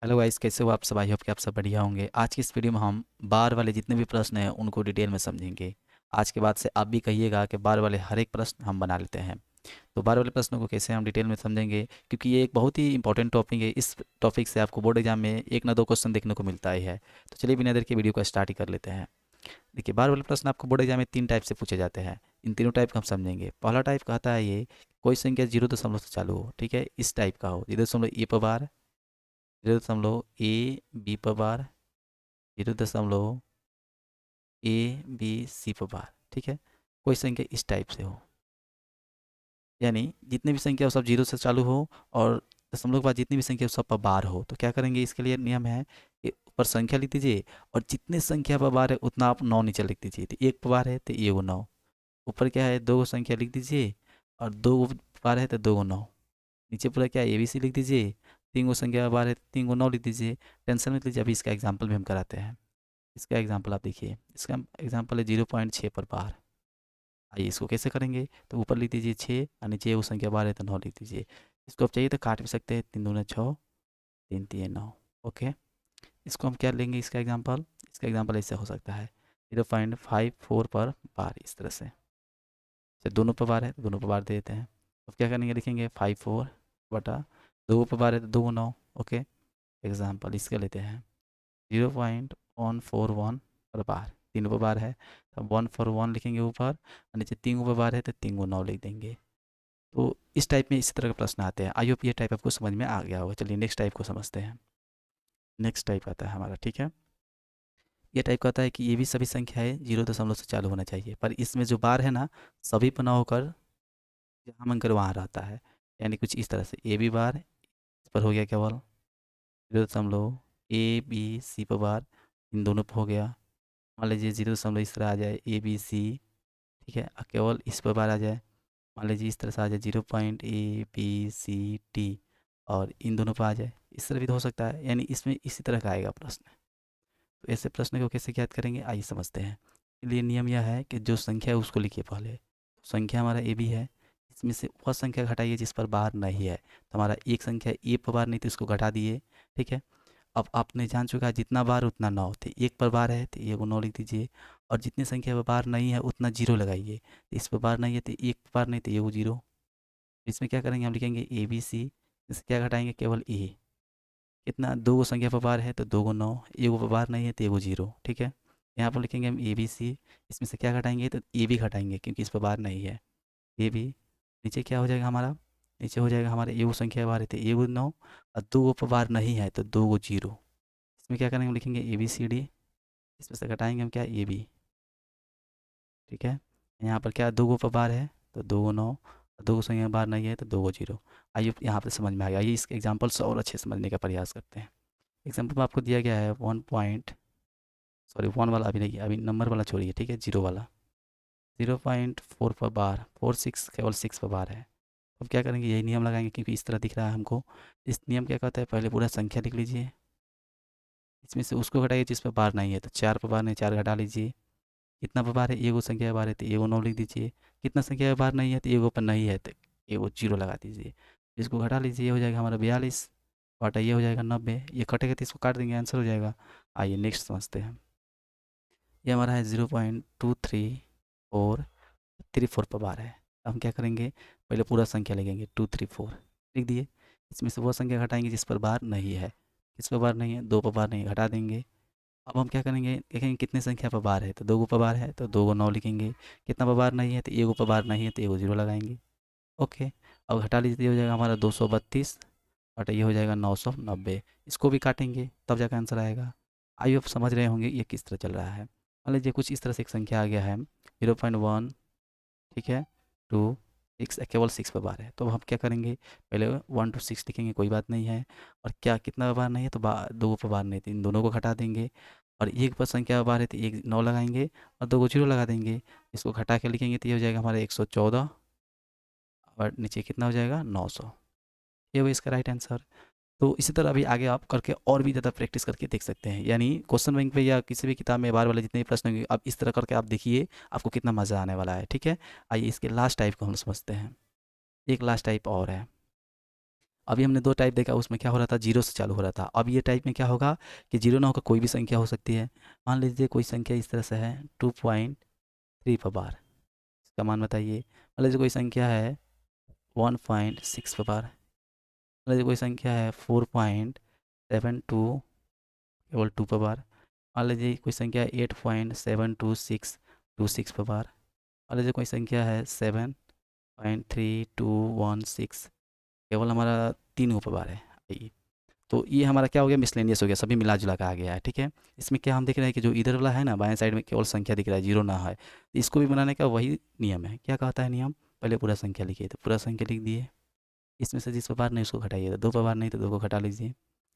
Hello guys, कैसे हो आप सब? आई होप कि आप सब बढ़िया होंगे। आज की इस वीडियो में हम बार वाले जितने भी प्रश्न हैं उनको डिटेल में समझेंगे। आज के बाद से आप भी कहिएगा कि बार वाले हर एक प्रश्न हम बना लेते हैं। तो बार वाले प्रश्नों को कैसे हम डिटेल में समझेंगे, क्योंकि ये एक बहुत ही इंपॉर्टेंट टॉपिक है। इस टॉपिक से आपको बोर्ड एग्जाम में एक ना दो क्वेश्चन देखने को मिलता ही है। तो चलिए बिना देर के वीडियो को स्टार्ट ही कर लेते हैं। देखिए, बार वाले प्रश्न आपको बोर्ड एग्जाम में 3 टाइप से पूछे जाते हैं। इन तीनों टाइप का हम समझेंगे। पहला टाइप कहता है ये, कोई संख्या 0 दशमलव से चालू हो, ठीक है, इस टाइप का हो। 0 दशमलव ए पर बार, 0 दशमलव ए बी पर बार, 0 दशमलव ए बी सी पर बार, ठीक है। कोई संख्या इस टाइप से हो, यानी जितनी भी संख्या हो सब 0 से चालू हो, और दशमलव के बाद जितनी भी संख्या हो सब पर बार हो। तो क्या करेंगे, इसके लिए नियम है कि ऊपर संख्या लिख दीजिए, और जितने संख्या पर बार है उतना आप 9 नीचे लिख दीजिए। तो 1 पर बार है तो ये वो 9। ऊपर क्या है, 2 संख्या लिख दीजिए, और 2 बार है तो 2 9। नीचे पूरा क्या है, ABC लिख दीजिए। 3 संख्या पर बार है तो 3 9 लिख दीजिए। टेंशन मत लीजिए, अभी इसका एग्जाम्पल भी हम कराते हैं। इसका एग्जाम्पल आप देखिए, इसका एग्जाम्पल है 0.6 पर बार। आइए इसको कैसे करेंगे, तो ऊपर लिख दीजिए 6, और नीचे वो संख्या बार है तो 9 लिख दीजिए। इसको आप चाहिए तो काट भी सकते हैं, 3 दूना 6, 3 3 9। ओके, इसको हम क्या लेंगे, इसका एग्जाम्पल ऐसे हो सकता है 0.54 पर बार, इस तरह से। जब दोनों पर बार है तो दोनों पर बार दे देते हैं। अब क्या करेंगे, लिखेंगे 54/2 पर बार है तो 2 9। ओके, एग्जाम्पल इसका लेते हैं 0.141 पर बार। तीनों पर बार है तो 141 लिखेंगे ऊपर, और नीचे 3 पर बार है तो 3 9 लिख देंगे। तो इस टाइप में इसी तरह के प्रश्न आते हैं। आई होप ये टाइप आपको समझ में आ गया होगा। चलिए नेक्स्ट टाइप को समझते हैं। नेक्स्ट टाइप आता है हमारा, ठीक है। ये टाइप कहता है कि ये भी सभी संख्याएं 0 दशमलव से चालू होना चाहिए, पर इसमें जो बार है ना, सभी पर ना होकर जहाँ मन कर वहाँ रहता है। यानी कुछ इस तरह से, ए बी बार इस पर हो गया केवल 0 दशमलव A B C पर बार, इन दोनों पर हो गया। मान लीजिए 0 दशमलव इस तरह आ जाए ABC, ठीक है, और केवल इस पर बार आ जाए। मान लीजिए इस तरह से आ जाए 0.ABC, और इन दोनों पर आ जाए। इस तरह भी तो हो सकता है, यानी इसमें इसी तरह का आएगा प्रश्न। तो ऐसे प्रश्न को कैसे ज्ञात करेंगे, आइए समझते हैं। इसलिए नियम यह है कि जो संख्या है उसको लिखिए पहले। संख्या हमारा AB है, इसमें से वह संख्या घटाइए जिस पर बार नहीं है। तो हमारा एक संख्या ए पर बार नहीं, तो इसको घटा दिए, ठीक है। अब आपने जान चुका है जितना बार उतना 9, तो 1 पर बार है तो ये को 9 लिख दीजिए। और जितनी संख्या पर बार नहीं है उतना 0 लगाइए। इस पर बार नहीं है तो 1 पर बार नहीं तो ये वो 0। इसमें क्या करेंगे, हम लिखेंगे ABC, इससे क्या घटाएंगे, केवल ए। कितना, 2 संख्या पर बार है तो 2 9, एक पर बार नहीं है तो ये 0, ठीक है। यहाँ पर लिखेंगे हम ABC, इसमें से क्या घटाएंगे, तो ए भी घटाएंगे क्योंकि इस पर बार नहीं है। ए भी, नीचे क्या हो जाएगा हमारा, नीचे हो जाएगा हमारे एगो संख्या बार है तो एगो 9, और 2 पर बार नहीं है तो 2 0। इसमें क्या करेंगे, हम लिखेंगे ABCD, इसमें से घटाएंगे हम क्या, AB, ठीक है। यहाँ पर क्या, 2 पर बार है तो 2 9, 2 संख्या बार नहीं है तो 2 0। आइए यहाँ पर समझ में आ गया। आइए इसके एग्जाम्पल्स और अच्छे से समझने का प्रयास करते हैं। एग्जाम्पल में आपको दिया गया है 1 वाला अभी नहीं, अभी नंबर वाला छोड़िए, ठीक है, 0 वाला। 0.4 पर बार, 4 6, केवल 6 पर बार है। अब क्या करेंगे, यही नियम लगाएंगे क्योंकि इस तरह दिख रहा है हमको। इस नियम क्या कहता है, पहले पूरा संख्या लिख लीजिए, इसमें से उसको घटाइए जिस पर बार नहीं है। तो 4 पर बार नहीं, 4 घटा लीजिए। कितना पर बार है, एगो संख्या पर बार है तो एगो 9 लिख दीजिए। कितना संख्या पर बार नहीं है तो एगो पर नहीं है तो एगो 0 लगा दीजिए। इसको घटा लीजिए, ये हो जाएगा हमारा 42, बटा ये हो जाएगा 90। ये कटेगा तो इसको काट देंगे, आंसर हो जाएगा। आइए नेक्स्ट समझते हैं। ये हमारा है 0.2343 पर बार है। अब हम क्या करेंगे, पहले पूरा संख्या लिखेंगे, 2 3 4 लिख दिए। इसमें से वो संख्या घटाएंगे जिस पर बार नहीं है। किस पर बार नहीं है, 2 पर बार नहीं, घटा देंगे। अब हम क्या करेंगे, देखेंगे कितने संख्या पर बार है, तो 2 पर बार है तो 2 9 लिखेंगे। कितना पर बार नहीं है तो एगो पर बार नहीं है तो एगो 0 लगाएंगे। ओके, अब घटा लीजिए, ये हो जाएगा हमारा 232, और ये हो जाएगा 990। इसको भी काटेंगे तब जाकर आंसर आएगा। आइए आप समझ रहे होंगे ये किस तरह चल रहा है। मान लीजिए कुछ इस तरह से एक संख्या आ गया है 0.1, ठीक है, 2 6, केवल 6 पर बार है। तो अब हम क्या करेंगे, पहले 1 to 6 लिखेंगे, कोई बात नहीं है। और क्या, कितना पर बार नहीं है तो 2 पर बार नहीं, तो इन दोनों को घटा देंगे। और एक पर संख्या पर बार है तो 9 लगाएंगे, और 2 को 0 लगा देंगे। इसको घटा के लिखेंगे तो ये हो जाएगा हमारा 114, और नीचे कितना हो जाएगा, 900। ये वो इसका राइट आंसर। तो इसी तरह अभी आगे आप करके और भी ज़्यादा प्रैक्टिस करके देख सकते हैं। यानी क्वेश्चन बैंक पे या किसी भी किताब में बार वाले जितने भी प्रश्न होंगे, आप इस तरह करके आप देखिए, आपको कितना मज़ा आने वाला है, ठीक है। आइए इसके लास्ट टाइप को हम समझते हैं। एक लास्ट टाइप और है। अभी हमने 2 टाइप देखा, उसमें क्या हो रहा था, 0 से चालू हो रहा था। अब ये टाइप में क्या होगा कि 0 ना होकर कोई भी संख्या हो सकती है। मान लीजिए कोई संख्या इस तरह से है 2.3 पर बार, इसका मान बताइए। मान लीजिए कोई संख्या है 1.6 पर बार। मान लीजिए कोई संख्या है 4.72 केवल 2 पर बार। मान लीजिए कोई संख्या है 8.72626 पर बार। मान लीजिए कोई संख्या है 7.3216 केवल हमारा 3 पर बार है। आइए, तो ये हमारा क्या हो गया, मिसलेनियस हो गया, सभी मिला जुला के आ गया है। ठीक है, इसमें क्या हम देख रहे हैं कि जो इधर वाला है ना, बाएं साइड में केवल संख्या दिख रहा है, 0 ना है। तो इसको भी बनाने का वही नियम है। क्या कहता है नियम, पहले पूरा संख्या लिखिए, तो पूरा संख्या लिख दिए। इसमें से जिस पर बार नहीं उसको घटाइए, तो 2 पर बार नहीं तो 2 को घटा लीजिए।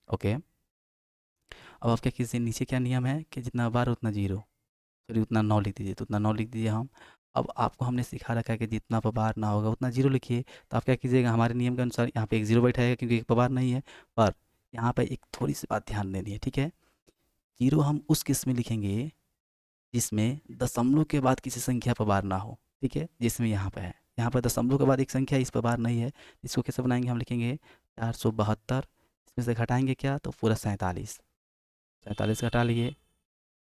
ओके, अब आप क्या कीजिए, नीचे क्या नियम है कि जितना बार उतना 0, चलिए उतना 9 लिख दीजिए, तो उतना 9 लिख दीजिए हम। अब आपको हमने सिखा रखा है कि जितना पर बार ना होगा उतना 0 लिखिए। तो आप क्या कीजिएगा, हमारे नियम के अनुसार यहाँ पे एक 0 बैठाएगा क्योंकि एक पर बार नहीं है। पर यहाँ पे एक थोड़ी सी बात ध्यान देनी है, ठीक है। 0 हम उस केस में लिखेंगे जिसमें दशमलव के बाद किसी संख्या पर बार ना हो, ठीक है। जिसमें यहाँ पे है, यहाँ पर दशमलव के बाद एक संख्या इस पर बार नहीं है। इसको कैसे बनाएंगे, हम लिखेंगे 472, इसमें से घटाएंगे क्या, तो पूरा 47, 47 घटा लिए।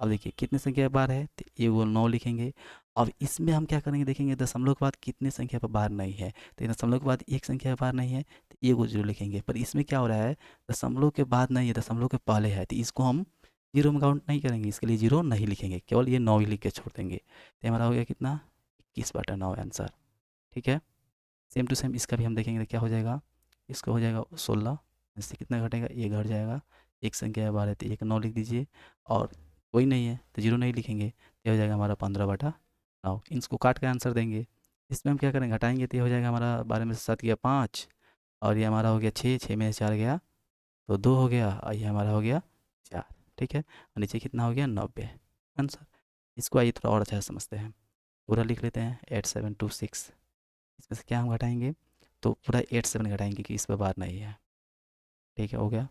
अब देखिए कितने संख्या पर बार है, तो ये वो 9 लिखेंगे। अब इसमें हम क्या करेंगे, देखेंगे दशमलव के बाद कितने संख्या पर बार नहीं है, तो दशमलव के बाद एक संख्या पर बार नहीं है, तो ये वो 0 लिखेंगे। पर इसमें क्या हो रहा है, दशमलव के बाद नहीं है, दशमलव के पहले है, तो इसको हम 0 में काउंट नहीं करेंगे, इसके लिए 0 नहीं लिखेंगे, केवल ये 9 ही लिख के छोड़ देंगे। तो हमारा हो गया कितना, 21/9 आंसर। ठीक है, सेम टू सेम इसका भी हम देखेंगे तो क्या हो जाएगा, इसका हो जाएगा 16, इससे कितना घटेगा, ये घट जाएगा। एक संख्या बार है तो एक 9 लिख दीजिए, और कोई नहीं है तो 0 नहीं लिखेंगे, तो हो जाएगा हमारा 15/9। इसको काट के आंसर देंगे। इसमें हम क्या करेंगे, घटाएंगे तो हो जाएगा हमारा 12 में से 7 गया 5, और ये हमारा हो गया 6, 6 में से 4 गया तो 2 हो गया, और ये हमारा हो गया 4। ठीक है, और नीचे कितना हो गया, 90 आंसर। इसको आइए थोड़ा और अच्छा से समझते हैं, पूरा लिख लेते हैं 8726। इसमें से क्या हम घटाएंगे, तो पूरा 87 घटाएंगे क्योंकि इस पर बार नहीं है। ठीक है, हो गया।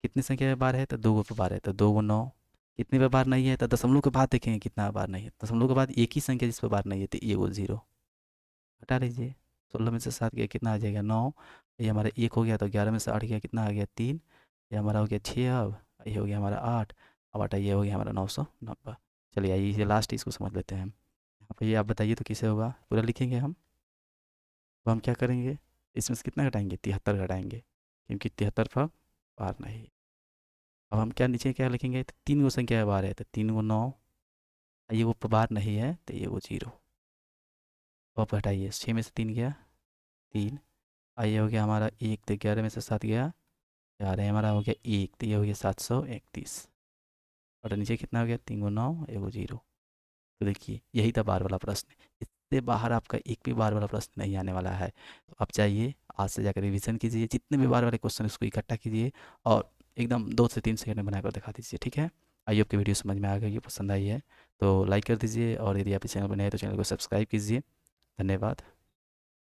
कितनी संख्या पे बार है, तो 2 पे बार है, तो 2 9। कितने पे बार नहीं है, तो दशमलव के बाद देखेंगे कितना बार नहीं है, दशमलव के बाद एक ही संख्या जिस पर बार नहीं है, तो ये वो 0 हटा लीजिए। 16 में से 7 गया कितना आ जाएगा, 9। ये हमारा 1 हो गया, तो 11 में से 8 गया कितना आ गया, 3। ये हमारा हो गया 6। अब ये हो गया हमारा 8। अब 8 ये हो गया हमारा 990। चलिए आइए ये लास्ट इसको समझ लेते हैं हम। यहाँ पे ये आप बताइए तो किसे होगा, पूरा लिखेंगे हम। तो हम क्या करेंगे, इसमें से कितना घटाएंगे, 73 घटाएंगे क्योंकि 73 पर बार नहीं। अब हम क्या नीचे क्या लिखेंगे, तो 3 गो संख्या बार है, तो 3 गो 9, ये वो बार नहीं है तो ये वो 0। तो आप हटाइए, 6 में से 3 गया 3, ये हो गया हमारा 1, तो 11 में से 7 गया 4, है हमारा हो गया 1, तो ये हो गया 731। और नीचे कितना हो गया, 3 गो 9, ये वो 0। तो देखिए यही था बार वाला प्रश्न, इससे बाहर आपका एक भी बार वाला प्रश्न नहीं आने वाला है। तो आप चाहिए आज से जाकर रिवीजन कीजिए, जितने भी बार वाले क्वेश्चन उसको इकट्ठा कीजिए और एकदम 2 से 3 सेकंड में बनाकर दिखा दीजिए। ठीक है, आई आपकी वीडियो समझ में आ गई, पसंद आई है तो लाइक कर दीजिए, और यदि आप इस चैनल पर नए हैं तो चैनल को सब्सक्राइब कीजिए। धन्यवाद।